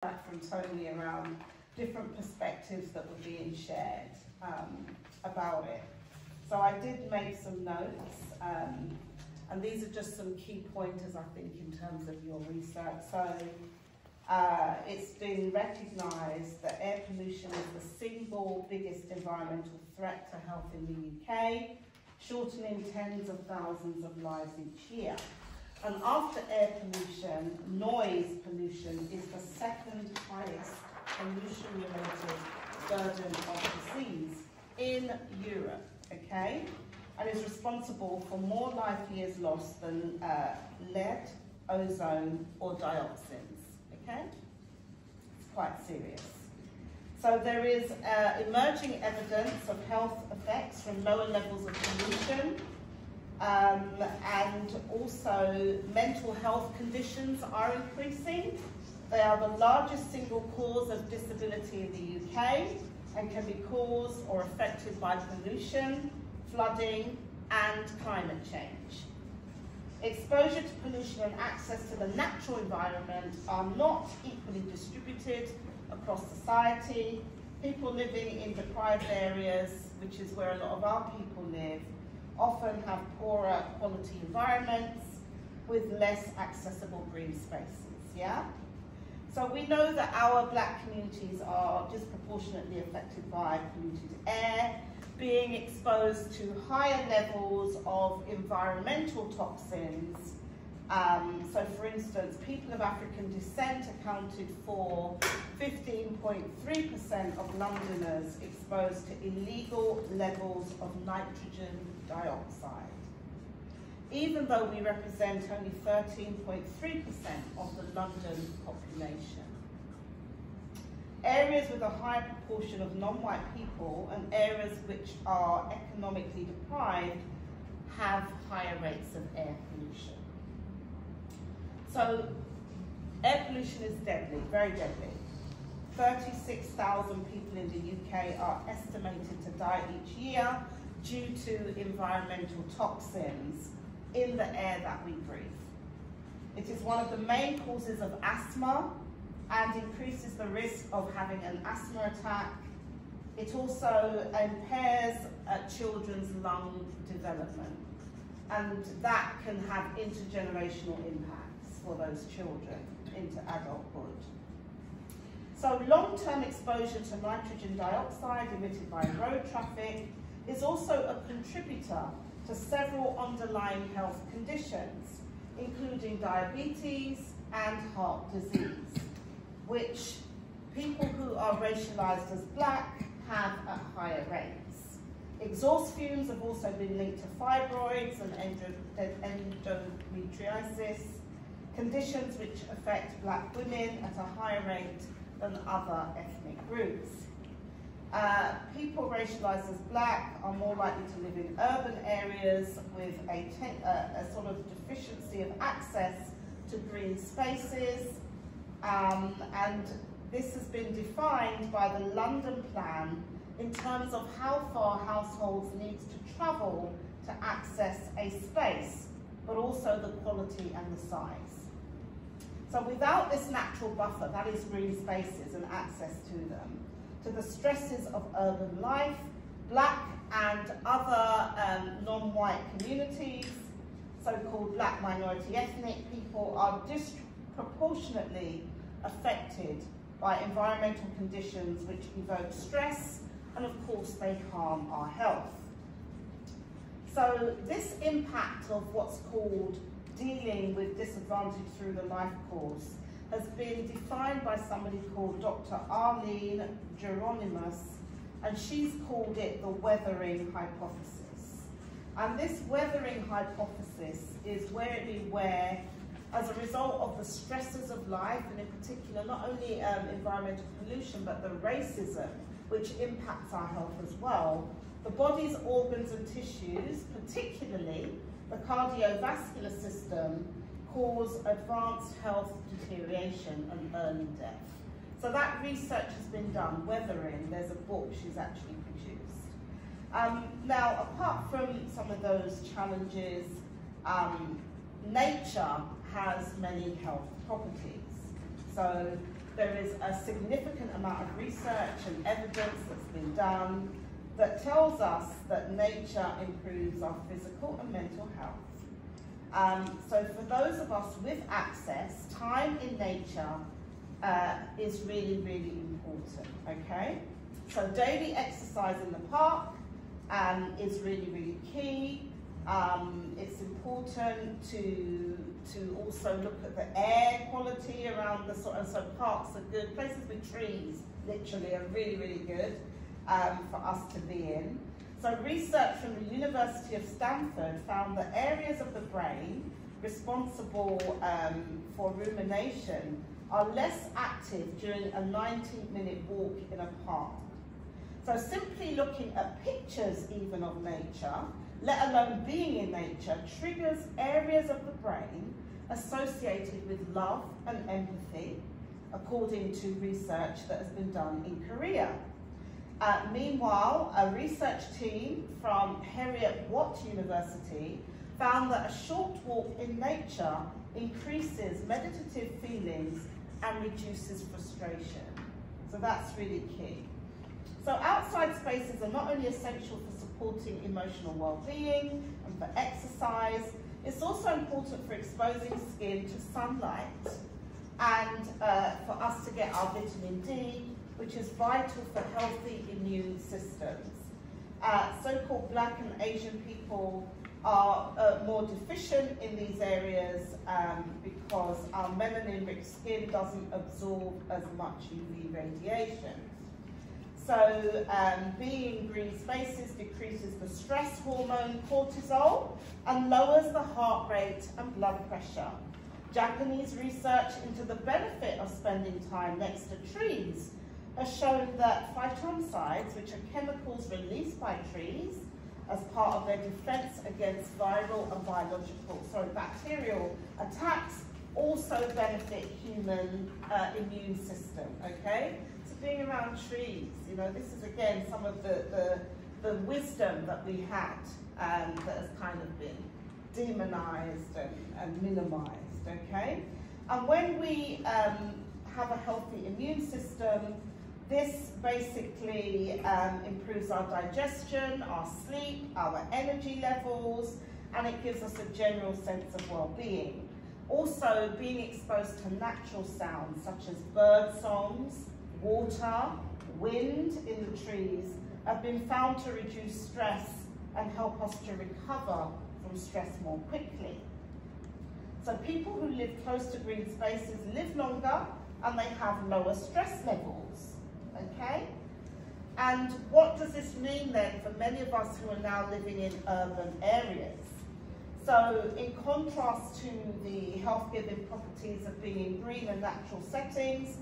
From Tony around different perspectives that were being shared about it. So I did make some notes, and these are just some key pointers, I think, in terms of your research. So it's been recognised that air pollution is the single biggest environmental threat to health in the UK, shortening tens of thousands of lives each year. And after air pollution, noise pollution is the second highest pollution-related burden of disease in Europe, okay? And is responsible for more life years lost than lead, ozone, or dioxins, okay? It's quite serious. So there is emerging evidence of health effects from lower levels of pollution, and also mental health conditions are increasing. They are the largest single cause of disability in the UK and can be caused or affected by pollution, flooding, and climate change. Exposure to pollution and access to the natural environment are not equally distributed across society. People living in deprived areas, which is where a lot of our people live, often have poorer quality environments with less accessible green spaces, yeah? So we know that our black communities are disproportionately affected by polluted air, being exposed to higher levels of environmental toxins. So for instance, people of African descent accounted for 15.3% of Londoners exposed to illegal levels of nitrogen dioxide, even though we represent only 13.3% of the London population. Areas with a high proportion of non-white people and areas which are economically deprived have higher rates of air pollution. So air pollution is deadly, very deadly. 36,000 people in the UK are estimated to die each year due to environmental toxins in the air that we breathe. It is one of the main causes of asthma and increases the risk of having an asthma attack. It also impairs children's lung development, and that can have intergenerational impacts for those children into adulthood. So long-term exposure to nitrogen dioxide emitted by road traffic is also a contributor to several underlying health conditions, including diabetes and heart disease, which people who are racialized as black have at higher rates. Exhaust fumes have also been linked to fibroids and endometriosis, conditions which affect black women at a higher rate than other ethnic groups. People racialized as black are more likely to live in urban areas with a sort of deficiency of access to green spaces, and this has been defined by the London Plan in terms of how far households need to travel to access a space, but also the quality and the size. So without this natural buffer, that is green spaces and access to them, to the stresses of urban life, black and other non-white communities, so-called black minority ethnic people, are disproportionately affected by environmental conditions which evoke stress, and of course they harm our health. So this impact of what's called dealing with disadvantage through the life course has been defined by somebody called Dr. Arlene Geronimus, and she's called it the weathering hypothesis. And this weathering hypothesis is where, as a result of the stresses of life, and in particular not only environmental pollution, but the racism which impacts our health as well, the body's organs and tissues, particularly the cardiovascular system, cause advanced health deterioration and early death. So that research has been done, weathering. There's a book she's actually produced. Now, apart from some of those challenges, nature has many health properties. So there is a significant amount of research and evidence that's been done that tells us that nature improves our physical and mental health. So for those of us with access, time in nature is really, really important, okay? So daily exercise in the park is really, really key. It's important to also look at the air quality around the sort of, so parks are good. Places with trees, literally, are really, really good for us to be in. So research from the University of Stanford found that areas of the brain responsible for rumination are less active during a 90-minute walk in a park. So simply looking at pictures even of nature, let alone being in nature, triggers areas of the brain associated with love and empathy, according to research that has been done in Korea. Meanwhile, a research team from Heriot-Watt University found that a short walk in nature increases meditative feelings and reduces frustration. So that's really key. So outside spaces are not only essential for supporting emotional well-being and for exercise, it's also important for exposing skin to sunlight and for us to get our vitamin D, which is vital for healthy immune systems. So-called Black and Asian people are more deficient in these areas because our melanin-rich skin doesn't absorb as much UV radiation. So being in green spaces decreases the stress hormone cortisol and lowers the heart rate and blood pressure. Japanese research into the benefit of spending time next to trees has shown that phytoncides, which are chemicals released by trees as part of their defense against viral and bacterial attacks, also benefit human immune system, okay? So being around trees, you know, this is again some of the wisdom that we had that has kind of been demonized and minimized, okay? And when we have a healthy immune system, this basically improves our digestion, our sleep, our energy levels, and it gives us a general sense of well-being. Also, being exposed to natural sounds such as bird songs, water, wind in the trees have been found to reduce stress and help us to recover from stress more quickly. So people who live close to green spaces live longer and they have lower stress levels, okay? And what does this mean then for many of us who are now living in urban areas? So in contrast to the health-giving properties of being in green and natural settings,